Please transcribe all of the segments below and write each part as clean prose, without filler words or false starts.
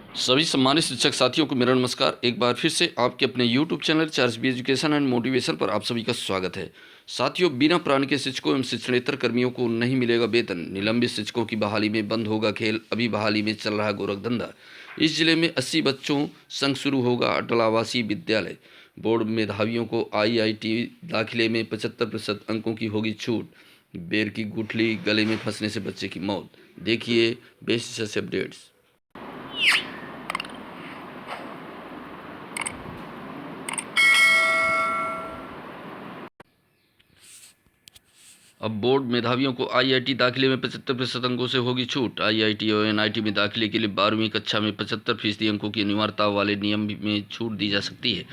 सभी सम्मानित शिक्षक साथियों को मेरा नमस्कार। एक बार फिर से आपके अपने YouTube channel charge be education and motivation पर आप सभी का स्वागत है। साथियों, बिना प्राण के शिक्षकों एवं शिक्षणेतर कर्मियों को नहीं मिलेगा वेतन। निलंबित शिक्षकों की बहाली में बंद होगा खेल। अभी बहाली में चल रहा गोरख धंधा। इस जिले में 80 बच्चों संग शुरू होगा अटल आवासीय विद्यालय। बोर्ड मेधावियों को IIT दाखिले में 75% अंकों की होगी छूट। बेर की गुठली गले में फंसने से बच्चे की मौत। देखिए बेसिस से अपडेट्स। अब बोर्ड मेधावियों को IIT दाखिले में 75% अंकों से होगी छूट। IIT और NIT में दाखिले के लिए 12वीं कक्षा में 75% अंकों की अनिवार्यता वाले नियम में छूट दी जा सकती है।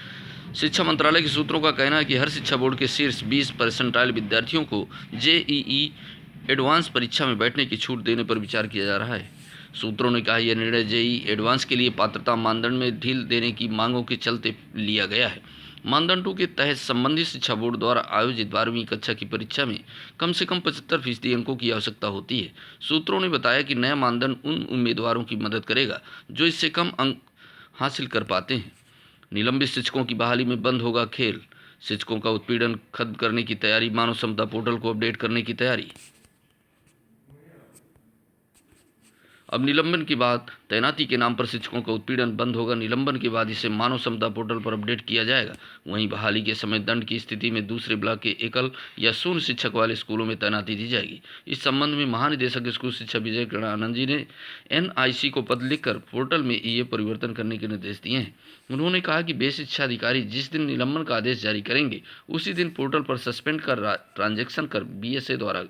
शिक्षा मंत्रालय के सूत्रों का कहना है कि हर शिक्षा बोर्ड के शीर्ष 20 परसेंटाइल विद्यार्थियों को JEE एडवांस परीक्षा में बैठने की छूट देने पर विचार किया जा रहा है। सूत्रों ने कहा यह निर्णय JEE एडवांस के लिए पात्रता मानदंड में ढील देने की मांगों के चलते लिया गया है। मानदंडों के तहत संबंधित शिक्षा बोर्ड द्वारा आयोजित 12वीं कक्षा की परीक्षा में कम से कम 75% अंकों की आवश्यकता होती है। सूत्रों ने बताया कि नया मानदंड उन उम्मीदवारों की मदद करेगा जो इससे कम अंक हासिल कर पाते हैं। निलंबित शिक्षकों की बहाली में बंद होगा खेल। शिक्षकों का उत्पीड़न खत्म करने की तैयारी। मानव क्षमता पोर्टल को अपडेट करने की तैयारी। अब निलंबन के बाद तैनाती के नाम पर शिक्षकों का उत्पीड़न बंद होगा। निलंबन के बाद इसे मानव क्षमता पोर्टल पर अपडेट किया जाएगा। वहीं बहाली के समय दंड की स्थिति में दूसरे ब्लॉक के एकल या शून्य शिक्षक वाले स्कूलों में तैनाती दी जाएगी। इस संबंध में महानिदेशक स्कूल शिक्षा विजय आनंद जी ने NIC को पत्र लिखकर पोर्टल में ये परिवर्तन करने के निर्देश दिए हैं। उन्होंने कहा कि बेस शिक्षा अधिकारी जिस दिन निलंबन का आदेश जारी करेंगे उसी दिन पोर्टल पर सस्पेंड कर ट्रांजैक्शन कर BSA द्वारा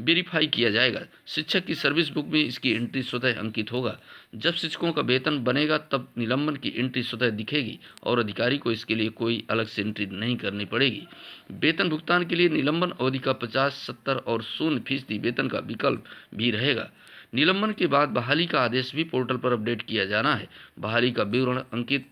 वेरीफाई किया जाएगा। शिक्षक की सर्विस बुक में इसकी एंट्री स्वतः अंकित होगा। जब शिक्षकों का वेतन बनेगा तब निलंबन की एंट्री स्वतः दिखेगी और अधिकारी को इसके लिए कोई अलग से एंट्री नहीं करनी पड़ेगी। वेतन भुगतान के लिए निलंबन अवधि का 50, 70 और 0% वेतन का विकल्प भी रहेगा। निलंबन के बाद बहाली का आदेश भी पोर्टल पर अपडेट किया जाना है। बहाली का विवरण अंकित।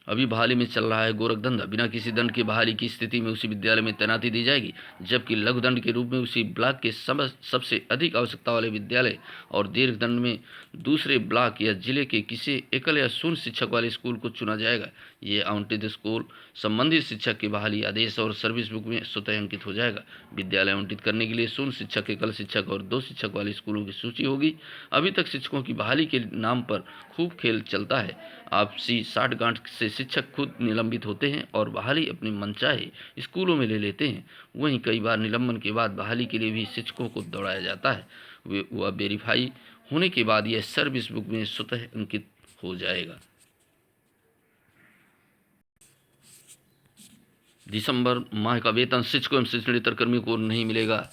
अभी बहाली में चल रहा है गोरख धंधा। बिना किसी दंड के बहाली की स्थिति में उसी विद्यालय में तैनाती दी जाएगी, जबकि लघु दंड के रूप में उसी ब्लॉक के सबसे अधिक आवश्यकता वाले विद्यालय और दीर्घ दंड में दूसरे ब्लॉक या जिले के किसी एकल या शून्य शिक्षक वाले स्कूल को चुना जाएगा। ये आवंटित स्कूल संबंधित शिक्षक के बहाली आदेश और सर्विस बुक में स्वतः अंकित हो जाएगा। विद्यालय आवंटित करने के लिए शून्य शिक्षक, एकल शिक्षक और 2 शिक्षक वाले स्कूलों की सूची होगी। अभी तक शिक्षकों की बहाली के नाम पर खूब खेल चलता है। आपसी साठगांठ से शिक्षक खुद निलंबित होते हैं और बहाली अपने मनचाहे स्कूलों में ले लेते हैं। वहीं कई बार निलंबन के बाद बहाली के लिए भी शिक्षकों को दौड़ाया जाता है। वह वेरीफाई होने के बाद यह सर्विस बुक में स्वतः अंकित हो जाएगा। दिसंबर माह का वेतन शिक्षकों एवं शिक्षणेतर कर्मियों को नहीं मिलेगा।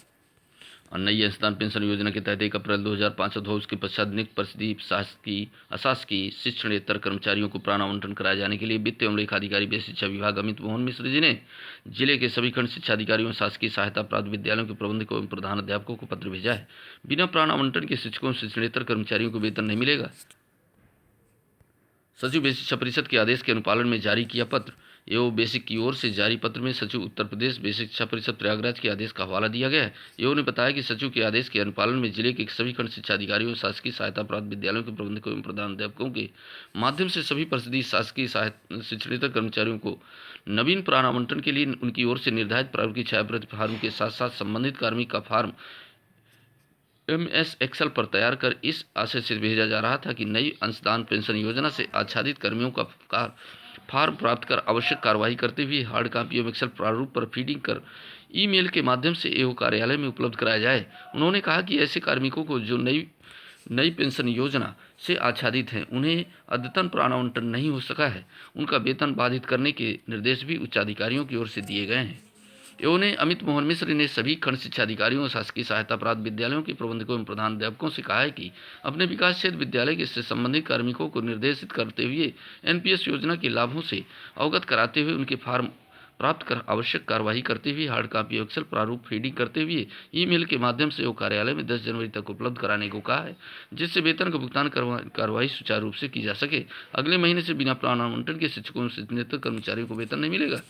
नई अंशदान पेंशन योजना के तहत 1 अप्रैल 2005 से उसके पश्चात नियुक्त परिषदीय शासकीय अशासकीय शिक्षणेतर कर्मचारियों को प्राण आवंटन कराए जाने के लिए वित्त एवं लेखाधिकारी व्यय शिक्षा विभाग अमित मोहन मिश्र जी ने जिले के सभी खंड शिक्षा अधिकारियों शासकीय सहायता प्राप्त विद्यालयों के प्रबंधकों एवं प्रधान अध्यापकों को पत्र भेजा है। बिना प्राण आवंटन के शिक्षकों शिक्षणेतर कर्मचारियों को वेतन नहीं मिलेगा। सचिव बेसिक शिक्षा परिषद के आदेश के अनुपालन में जारी किया पत्र। एओ बेसिक की ओर से जारी पत्र में सचिव उत्तर प्रदेश बेसिक शिक्षा परिषद प्रयागराज के आदेश का हवाला दिया गया है। एओ ने बताया कि सचिव के आदेश के अनुपालन में जिले के सभी खंड शिक्षा अधिकारियों शासकीय सहायता प्राप्त विद्यालयों के प्रबंधकों एवं प्रधान अध्यापकों के माध्यम से सभी परिषदीय शासकीय शिक्षणेतर कर्मचारियों को नवीन प्राण आवंटन के लिए उनकी ओर से निर्धारित प्रारूप की छायाप्रति फार्म के साथ साथ संबंधित कार्मिक का फार्म MS एक्सेल पर तैयार कर इस आशय से भेजा जा रहा था कि नई अंशदान पेंशन योजना से आच्छादित कर्मियों का फार्म प्राप्त कर आवश्यक कार्रवाई करते हुए हार्ड कॉपी एवं एक्सेल प्रारूप पर फीडिंग कर ईमेल के माध्यम से एओ कार्यालय में उपलब्ध कराया जाए। उन्होंने कहा कि ऐसे कार्मिकों को जो नई पेंशन योजना से आच्छादित हैं उन्हें अद्यतन प्राण आवंटन नहीं हो सका है, उनका वेतन बाधित करने के निर्देश भी उच्चाधिकारियों की ओर से दिए गए हैं। एओ ने अमित मोहन मिश्र ने सभी खंड शिक्षा अधिकारियों और शासकीय सहायता प्राप्त विद्यालयों के प्रबंधकों एवं प्रधान अध्यापकों से कहा है कि अपने विकास क्षेत्र विद्यालय के से संबंधित कार्मिकों को निर्देशित करते हुए NPS योजना के लाभों से अवगत कराते हुए उनके फार्म प्राप्त कर आवश्यक कार्रवाई करते हुए हार्ड कॉपी एक्सेल प्रारूप फीडिंग करते हुए ईमेल के माध्यम से वो कार्यालय में 10 जनवरी तक उपलब्ध कराने को कहा है, जिससे वेतन का भुगतान कार्रवाई सुचारू रूप से की जा सके। अगले महीने से बिना प्राण आवंटन के शिक्षकों से कर्मचारियों को वेतन नहीं मिलेगा।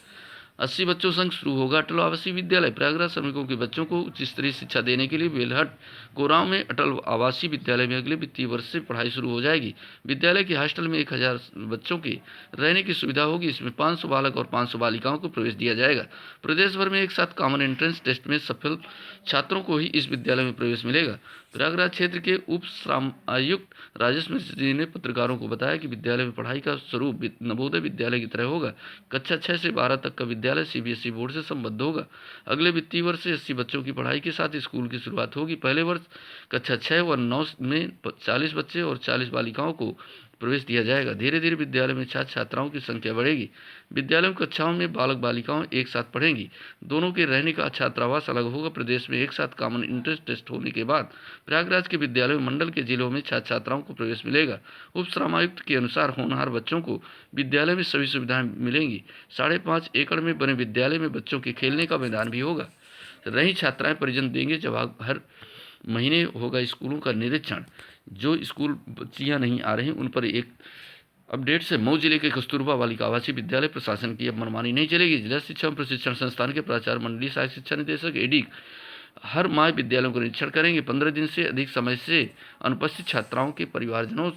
80 बच्चों संग शुरू होगा अटल आवासीय विद्यालय। प्रयागराज श्रमिकों के बच्चों को उच्च स्तरीय शिक्षा देने के लिए बेलहट कोरांव में अटल आवासीय विद्यालय में अगले वित्तीय वर्ष से पढ़ाई शुरू हो जाएगी। विद्यालय के हॉस्टल में 1000 बच्चों के रहने की सुविधा होगी। इसमें 500 बालक और 500 बालिकाओं को प्रवेश दिया जाएगा। प्रदेश भर में एक साथ कॉमन एंट्रेंस टेस्ट में सफल छात्रों को ही इस विद्यालय में प्रवेश मिलेगा। प्रयागराज क्षेत्र के उप श्रम आयुक्त राजेश मिश्र जी ने पत्रकारों को बताया कि विद्यालय में पढ़ाई का स्वरूप नवोदय विद्यालय की तरह होगा। कक्षा 6 से 12 तक का विद्यालय सीबीएसई बोर्ड से संबद्ध होगा। अगले वित्तीय वर्ष से 80 बच्चों की पढ़ाई के साथ स्कूल की शुरुआत होगी। पहले वर्ष कक्षा 6 व 9 में 40 बच्चे और 40 बालिकाओं को प्रवेश दिया जाएगा। धीरे धीरे विद्यालय में छात्र छात्राओं की संख्या बढ़ेगी। विद्यालयों की कक्षाओं में बालक बालिकाओं एक साथ पढ़ेंगी। दोनों के रहने का छात्रावास अलग होगा। प्रदेश में एक साथ कॉमन इंट्रेंस टेस्ट होने के बाद प्रयागराज के विद्यालयों में मंडल के जिलों में छात्र छात्राओं को प्रवेश मिलेगा। उप श्रमायुक्त के अनुसार होनहार बच्चों को विद्यालय में सभी सुविधाएं मिलेंगी। 5.5 एकड़ में बने विद्यालय में बच्चों के खेलने का मैदान भी होगा। रही छात्राएं परिजन देंगे जब हर महीने होगा स्कूलों का निरीक्षण। जो स्कूल बच्चियां नहीं आ रही उन पर एक अपडेट से मऊ जिले के कस्तूरबा बालिका आवासीय विद्यालय प्रशासन की अब मनमानी नहीं चलेगी। जिला शिक्षा एवं प्रशिक्षण संस्थान के प्राचार्य मंडलीय सहायक शिक्षा निदेशक एडी हर माह विद्यालयों का निरीक्षण करेंगे। 15 दिन से अधिक समय से अनुपस्थित छात्राओं के परिवारजनों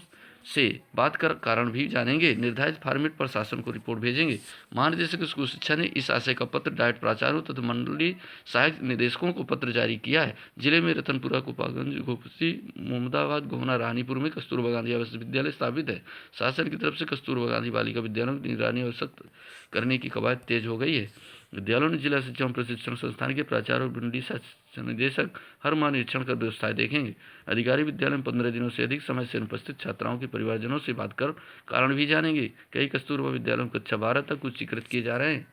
से बात कर कारण भी जानेंगे। निर्धारित फॉर्मेट पर शासन को रिपोर्ट भेजेंगे। महानिदेशक स्कूल शिक्षा ने इस आशय का पत्र डायट प्राचार्यों तथा मंडलीय सहायक निदेशकों को पत्र जारी किया है। जिले में रतनपुरा, गोपालगंज, घोसी, मोहम्मदाबाद, गोहना, रानीपुर में कस्तूरबा गांधी आवासीय विद्यालय स्थापित है। शासन की तरफ से कस्तूरबा गांधी बालिका विद्यालयों की निगरानी और सख्त करने की कवायद तेज हो गई है। विद्यालयों ने जिला शिक्षा प्रशिक्षण संस्थान के प्राचार्य और मंडलीय शिक्षा निदेशक हर माह निरीक्षण कर व्यवस्थाएं देखेंगे। अधिकारी विद्यालय में 15 दिनों से अधिक समय से अनुपस्थित छात्राओं के परिवारजनों से बात कर कारण भी जानेंगे। कई कस्तूरबा विद्यालयों में कक्षा 12 तक उच्चीकृत किए जा रहे हैं।